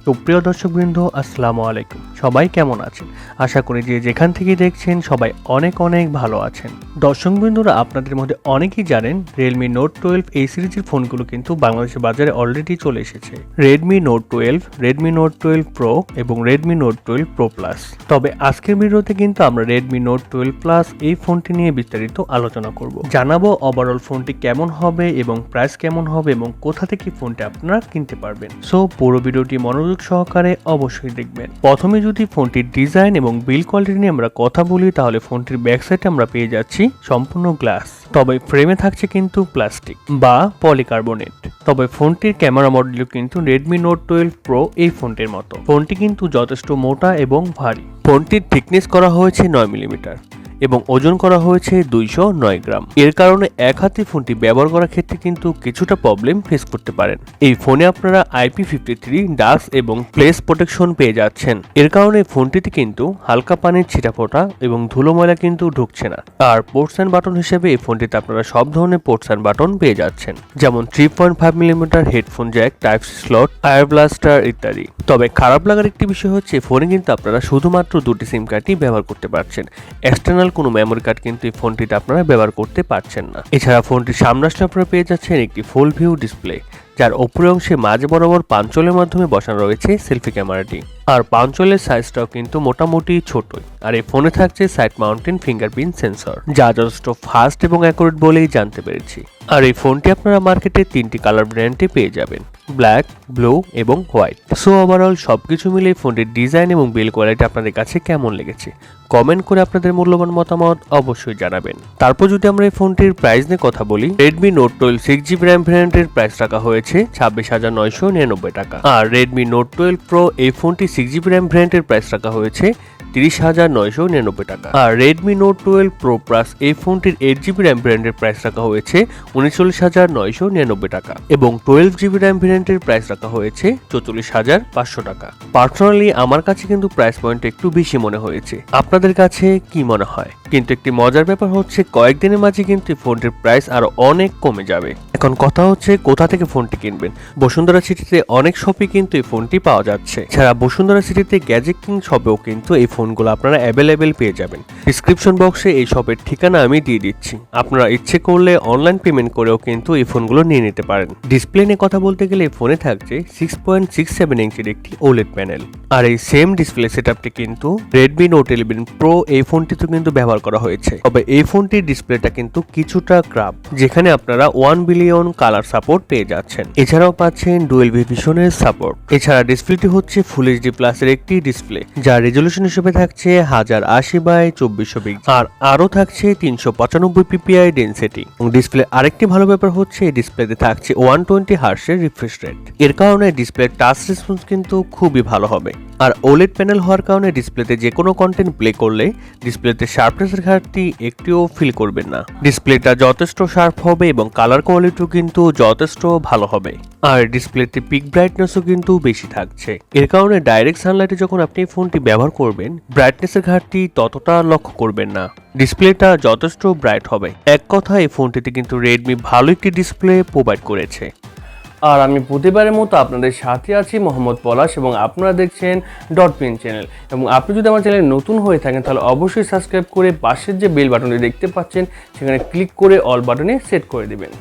তো প্রিয় দর্শকবৃন্দ, আসসালামু আলাইকুম। সবাই কেমন আছেন? আশা করি যে যেখান থেকে দেখছেন সবাই অনেক অনেক ভালো আছেন। দর্শকবৃন্দরা, আপনাদের মধ্যে অনেকেই জানেন Redmi Note 12 এই সিরিজের ফোনগুলো কিন্তু বাংলাদেশের বাজারে অলরেডি চলে এসেছে। Redmi Note 12, Redmi Note 12 Pro এবং Redmi Note 12 Pro Plus। তবে আজকের ভিডিওতে কিন্তু আমরা Redmi Note 12 Plus এই ফোনটি নিয়ে বিস্তারিত আলোচনা করব। জানাবো ওভারঅল ফোনটি কেমন হবে এবং প্রাইস কেমন হবে এবং কোথা থেকে ফোনটি আপনারা কিনতে পারবেন। সো পুরো ভিডিওটি মনোযোগ সহকারে অবশ্যই দেখবেন। প্রথমে যদি ফোনটির ডিজাইন এবং বিল্ড কোয়ালিটি নিয়ে আমরা কথা বলি, তাহলে ফোনটির ব্যাক সাইডে আমরা পেয়ে যাচ্ছি সম্পূর্ণ গ্লাস, তবে ফ্রেমে থাকছে কিন্তু প্লাস্টিক বা পলিকার্বনেট। তবে ফোনটির ক্যামেরা মডেলও কিন্তু Redmi Note 12 Pro এই ফোনটির মতো। ফোনটি কিন্তু যথেষ্ট মোটা এবং ভারী। ফোনটির থিকনেস করা হয়েছে 9 মিলিমিটার এবং ওজন করা হয়েছে 209 গ্রাম। এর কারণে এক হাতে ফোনটি ব্যবহার করার ক্ষেত্রে কিন্তু কিছুটা প্রবলেম ফেস করতে পারেন। এই ফোনে আপনারা IP53 ডাস্ট এবং প্লেস প্রোটেকশন পেয়ে যাচ্ছেন। এর কারণে ফোনটিতে কিন্তু হালকা পানির ছিটাফোঁটা এবং ধুলো ময়লা কিন্তু ঢুকছে না। আর পোর্টস অ্যান্ড বাটন হিসেবে এই ফোনটিতে আপনারা সব ধরনের পোর্টস অ্যান্ড বাটন পেয়ে যাচ্ছেন, যেমন 3.5 millimetre headphone jack, type C slot, IR blaster ইত্যাদি। তবে খারাপ লাগার একটি বিষয় হচ্ছে ফোনে কিন্তু আপনারা শুধুমাত্র দুটি সিম কার্ডই ব্যবহার করতে পারছেন। এক্সটার্নাল কোনো মেমোরি কার্ড কিন্তু এই ফোনটিতে আপনারা ব্যবহার করতে পারছেন না। এছাড়া ফোনটির সামনে আসলে আপনারা পেয়ে যাচ্ছেন একটি ফুল ভিউ ডিসপ্লে, যার উপরের অংশে মাঝে বরাবর পাঞ্চলের মাধ্যমে বসানো রয়েছে সেলফি ক্যামেরাটি। আর পাঞ্চলের সাইজটাও কিন্তু মোটামুটি ছোটই। আর এই ফোনে থাকছে সাইড মাউন্টেন ফিঙ্গারপ্রিন্ট সেন্সর, যা যথেষ্ট ফাস্ট এবং অ্যাকুরেট বলেই জানতে পেরেছি। আর এই ফোনটি আপনারা মার্কেটে 3টি কালার ব্র্যান্ডে পেয়ে যাবেন, ব্ল্যাক, ব্লু এবং হোয়াইট। সো ওভারঅল সবকিছু মিলে ফোনটির ডিজাইন এবং বিল্ড কোয়ালিটি আপনাদের কাছে কেমন লেগেছে কমেন্ট করে আপনাদের মূল্যবান মতামত অবশ্যই জানাবেন। তারপর যদি আমরা এই ফোনটির প্রাইস নিয়ে কথা বলি, Redmi Note 12 6GB RAM ভ্যারিয়েন্টের price রাখা হয়েছে 26,999 টাকা। আর Redmi Note 12 Pro এই ফোনটি 6GB RAM ভ্যারিয়েন্টের প্রাইস রাখা হয়েছে 30,999 টাকা। আর Redmi Note 12 Pro Plus এই ফোনটির 8GB RAM ভ্যারিয়েন্টের প্রাইস রাখা হয়েছে 39,999 টাকা এবং 12GB RAM ভ্যারিয়েন্টের প্রাইস রাখা হয়েছে 44,500 টাকা। পার্সোনালি আমার কাছে কিন্তু প্রাইস পয়েন্ট একটু বেশি মনে হয়েছে। আপনাদের কাছে কি মনে হয়? কিন্তু একটি মজার ব্যাপার হচ্ছে কয়েকদিনের মাঝে কিন্তু ফোনটির প্রাইস আরো অনেক কমে যাবে। এখন কথা হচ্ছে কোথা থেকে ফোনটি কিনবেন। বসুন্ধরা সিটিতে অনেক শপে কিন্তু এই ফোনটি পাওয়া যাচ্ছে। এছাড়া বসুন্ধরা সিটিতে গ্যাজেট কিং শপেও কিন্তু এই ফোনগুলো আপনারা অ্যাভেলেবেল পেয়ে যাবেন। ডিসক্রিপশন বক্সে এই শপের ঠিকানা আমি দিয়ে দিচ্ছি। আপনারা ইচ্ছে করলে অনলাইন পেমেন্ট করেও কিন্তু এই ফোনগুলো নিয়ে নিতে পারেন। ডিসপ্লে নিয়ে কথা বলতে গেলে এই ফোনে থাকছে 6.67 ইঞ্চির একটি OLED প্যানেল। আর এই সেম ডিসপ্লে সেটআপটি কিন্তু Redmi Note 11 Pro এই ফোনটিতে কিন্তু ব্যবহার করা হয়েছে। তবে এই ফোনটির ডিসপ্লেটা কিন্তু কিছুটা ক্রাপ, যেখানে আপনারা 1 বিলিয়ন কালার সাপোর্ট পেয়ে যাচ্ছেন। এছাড়াও পাচ্ছেন ডুয়েল ভিশনের সাপোর্ট। এছাড়া ডিসপ্লেটি হচ্ছে ফুল HD প্লাস এর একটি ডিসপ্লে, যার রেজলিউশন হিসেবে থাকছে 1080x2400 পিক্সেল। আর আরো থাকছে 395 ppi ডেনসিটি। ডিসপ্লে আরেকটি ভালো ব্যাপার হচ্ছে ডিসপ্লেতে থাকছে 120 হার্টজের রিফ্রেশ রেট। এর কারণে ডিসপ্লে টাচ রেসপন্স কিন্তু খুবই ভালো হবে। আর OLED প্যানেল হওয়ার কারণে ডিসপ্লেতে যে কোনো কন্টেন্ট প্লে করলে ডিসপ্লেতে শার্পনেসের ঘাটতি একটিও ফিল করবেন না। ডিসপ্লেটা যথেষ্ট শার্প হবে এবং কালার কোয়ালিটিও কিন্তু যথেষ্ট ভালো হবে। আর ডিসপ্লেতে পিক ব্রাইটনেসও কিন্তু বেশি থাকছে। এর কারণে ডাইরেক্ট সানলাইটে যখন আপনি ফোনটি ব্যবহার করবেন, ব্রাইটনেসের ঘাটতি ততটা লক্ষ্য করবেন না। ডিসপ্লেটা যথেষ্ট ব্রাইট হবে। এক কথায় এই ফোনটিতে কিন্তু রেডমি ভালো একটি ডিসপ্লে প্রোভাইড করেছে। আর আমি প্রতিবারের মতো আপনাদের সাথে আছি মোহাম্মদ পলাশ এবং আপনারা দেখছেন .pin চ্যানেল। এবং আপনি যদি আমার চ্যানেলে নতুন হয়ে থাকেন তাহলে অবশ্যই সাবস্ক্রাইব করে পাশের যে বেল বাটনটি দেখতে পাচ্ছেন সেখানে ক্লিক করে অল বাটনে সেট করে দেবেন।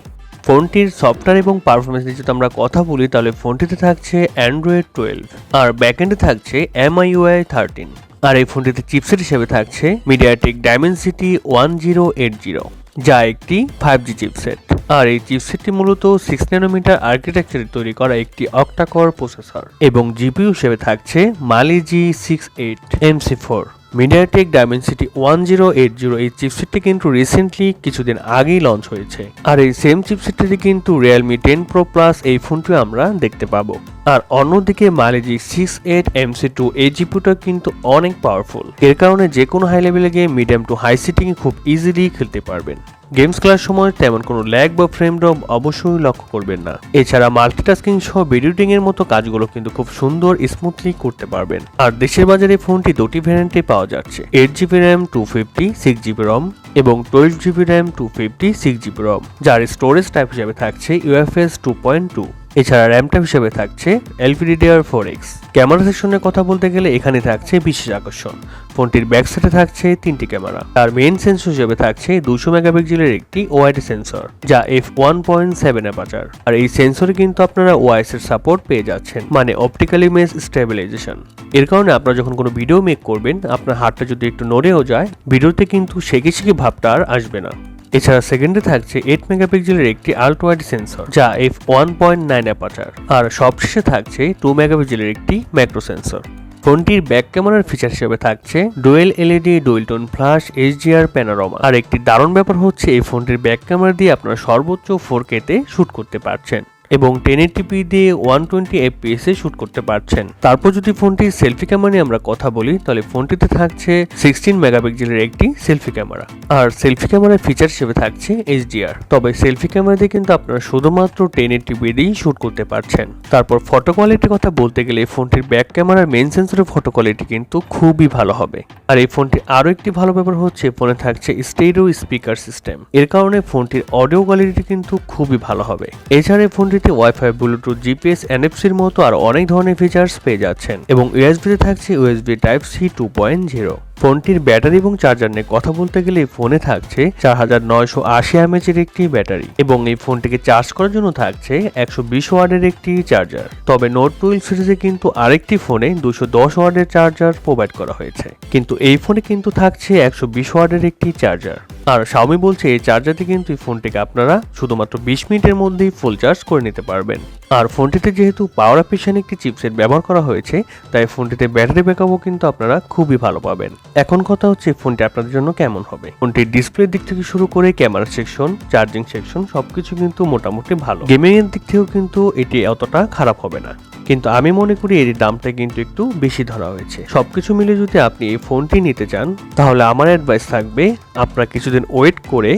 ফোনটির সফটওয়্যার এবং পারফরমেন্স নিয়ে যদি আমরা কথা বলি, তাহলে ফোনটিতে থাকছে Android 12 আর ব্যাকএন্ডে থাকছে MIUI 13। আর এই ফোনটিতে চিপসেট হিসেবে থাকছে MediaTek Dimensity 1080, যা একটি 5G চিপসেট। আর এই চিপসেটটি মূলত 6 ন্যানোমিটার আর্কিটেকচারে তৈরি করা একটি Octa-core প্রসেসর এবং জিপিইউ হিসেবে থাকছে Mali G68 MC4। MediaTek Dimensity 1080 এই চিপসেটটি কিন্তু রিসেন্টলি কিছুদিন আগেই লঞ্চ হয়েছে। আর এই সেম চিপসেটটি কিন্তু Realme 10 Pro Plus এই ফোনটি আমরা দেখতে পাবো। আর অন্যদিকে Mali G68 MC2 এই জিপিইউটা কিন্তু অনেক পাওয়ারফুল। এর কারণে যে কোনো হাই লেভেলে game medium to high setting খুব ইজিলি খেলতে পারবেন। গেমস খেলার সময় তেমন কোনো ল্যাগ বা ফ্রেম ড্রপ অবশ্যই লক্ষ্য করবেন না। এছাড়া মাল্টিটাস্কিং সহ ভিডিও এডিটিং এর মতো কাজগুলো কিন্তু খুব সুন্দর স্মুথলি করতে পারবেন। আর দেশের বাজারে ফোনটি দুটি ভ্যারিয়েন্টে পাওয়া যাচ্ছে, 8GB RAM 250 6GB ROM এবং 12GB RAM 250 6GB ROM, যার স্টোরেজ টাইপ হিসেবে থাকছে UFS 2.2। এছাড়া র্যাম টাইপ হিসেবে থাকছে LPDDR4X। ক্যামেরা সেকশনের কথা বলতে গেলে এখানে থাকছে বিশেষ আকর্ষণ, ফোনটির ব্যাক সাইডে থাকছে 3টি ক্যামেরা। আর মেইন সেন্সর হিসেবে থাকছে 200 মেগাপিক্সেলের একটি OLED সেন্সর, যা f1.7 অ্যাপারচার। আর এই সেন্সরে কিন্তু আপনারা OIS এর সাপোর্ট পেয়ে যাচ্ছেন, মানে অপটিক্যাল ইমেজ স্টেবিলাইজেশন। এর কারণে আপনারা যখন কোনো ভিডিও মেক করবেন, আপনার হাতটা যদি একটু নড়েও যায়, ভিডিওতে কিন্তু শেখে ভাবটা আর আসবে না। এছাড়া সেকেন্ডে থাকছে 8 মেগাপিক্সেলের একটি আল্ট্রা ওয়াইড সেন্সর, যা f1.9 অ্যাপারচার। আর সবশেষে থাকছে 2 মেগাপিক্সেলের একটি ম্যাক্রো সেন্সর। ফোনটির ব্যাক ক্যামেরার ফিচার হিসেবে থাকছে dual LED dual tone flash HDR panorama. আর একটি দারুণ ব্যাপার হচ্ছে এই ফোনটির ব্যাক ক্যামেরা দিয়ে আপনারা সর্বোচ্চ 4K তে শুট করতে পারছেন এবং 1080p দিয়ে 120 fps এ শুট করতে পারছেন। তারপর যদি ফোনটির সেলফি ক্যামেরা নিয়ে আমরা কথা বলি, তাহলে ফোনটিতে থাকছে 16 মেগাপিক্সেলের একটি সেলফি ক্যামেরা। আর সেলফি ক্যামেরার ফিচার হিসেবে থাকছে HDR। তবে সেলফি ক্যামেরা দিয়ে কিন্তু আপনারা শুধুমাত্র 1080p দিয়েই শুট করতে পারছেন। তারপর ফটো কোয়ালিটির কথা বলতে গেলে ফোনটির ব্যাক ক্যামেরার মেইন সেন্সরের ফটো কোয়ালিটি কিন্তু খুবই ভালো হবে। আর এই ফোনটির আরো একটি ভালো ব্যাপার হচ্ছে ফোনে থাকছে স্টেরিও স্পিকার সিস্টেম। এর কারণে ফোনটির অডিও কোয়ালিটি কিন্তু খুবই ভালো হবে। এছাড়া এই ফোনটি ওয়াইফাই, ব্লুটুথ, GPS, NFC-র মতো আর অনেক ধরনের ফিচার্স পেয়ে যাচ্ছেন এবং USB-তে থাকছে USB Type-C 2.0। ফোনটির ব্যাটারি এবং চার্জার নিয়ে কথা বলতে গেলে ফোনে থাকছে 4980 mAh এর একটি ব্যাটারি এবং এই ফোনটিকে চার্জ করার জন্য থাকছে 120 ওয়াটের একটি চার্জার। তবে নোট 12 সিরিজে কিন্তু আরেকটি ফোনে 210 ওয়াটের চার্জার প্রোভাইড করা হয়েছে, কিন্তু এই ফোনে কিন্তু থাকছে 120 ওয়াটের একটি চার্জার। আর Xiaomi বলছে এই চার্জারটি কিন্তু এই ফোনটিকে আপনারা শুধুমাত্র 20 মিনিটের মধ্যেই ফুল চার্জ করে নিতে পারবেন। আর ফোনটিতে যেহেতু পাওয়ার অ্যাপ্লিকেশন একটি চিপসেট ব্যবহার করা হয়েছে, তাই ফোনটিতে ব্যাটারি ব্যাকআপও কিন্তু আপনারা খুবই ভালো পাবেন। এখন কথা হচ্ছে ফোনটি আপনাদের জন্য কেমন হবে। ফোনটির ডিসপ্লের দিক থেকে শুরু করে ক্যামেরা সেকশন, চার্জিং সেকশন সবকিছু কিন্তু মোটামুটি ভালো। গেমিং এর দিক থেকেও কিন্তু এটি অতটা খারাপ হবে না, কিন্তু আমি মনে করি এর দামটা কিন্তু একটু বেশি ধরা হয়েছে। সবকিছু মিলে যদি আপনি এই ফোনটি নিতে চান, তাহলে আমার অ্যাডভাইস থাকবে আপনারা কিছুদিন ওয়েট করে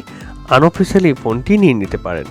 আনঅফিসিয়ালি ফোনটি নিয়ে নিতে পারেন।